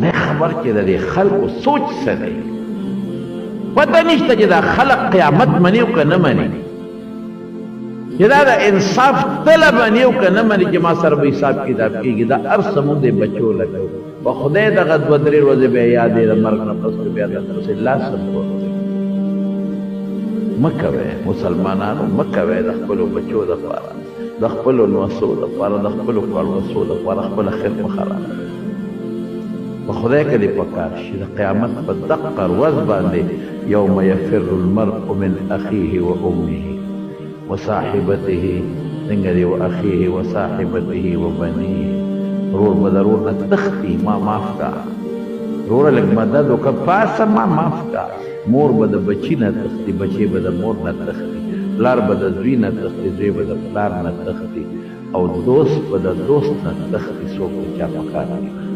خدای خبر چې د دې خلکو سوچ څه دی پته نشته چې دا خلق قیامت مني او که نه مني چې دا د انصاف تله مني او که نه مني چې ما سره به حساب کتاب کېږي دا هر څه مونږ د بچو لګو په خدای دغه دوه درې ورځې بیا یادې د مرګ نه پس بیا د رسول الله صلی مه کوئ مسلمانانو مه کوئ د خپلو بچو دپاره د خپلو نوسو دپاره د خپلو کاروسو دپاره خپله خیر مه خرابوئ په خدای کې دې پکار شي د قیامت په دقه ورځ باندې یوم یفر المرء من اخیه و امه وصاحبته څنګه دی و اخیه و صاحبته و بنیه رور به د رور نه تښتي ما معاف کا روره لږ مدد وکړه پاسه ما معاف کا مور به د بچي نه تښتي بچی به د مور نه تښتي پلار به د زوی نه تښتي زوی به د پلار نه تښتي او دوست به د دوست نه تښتي څوک د چا په کار کې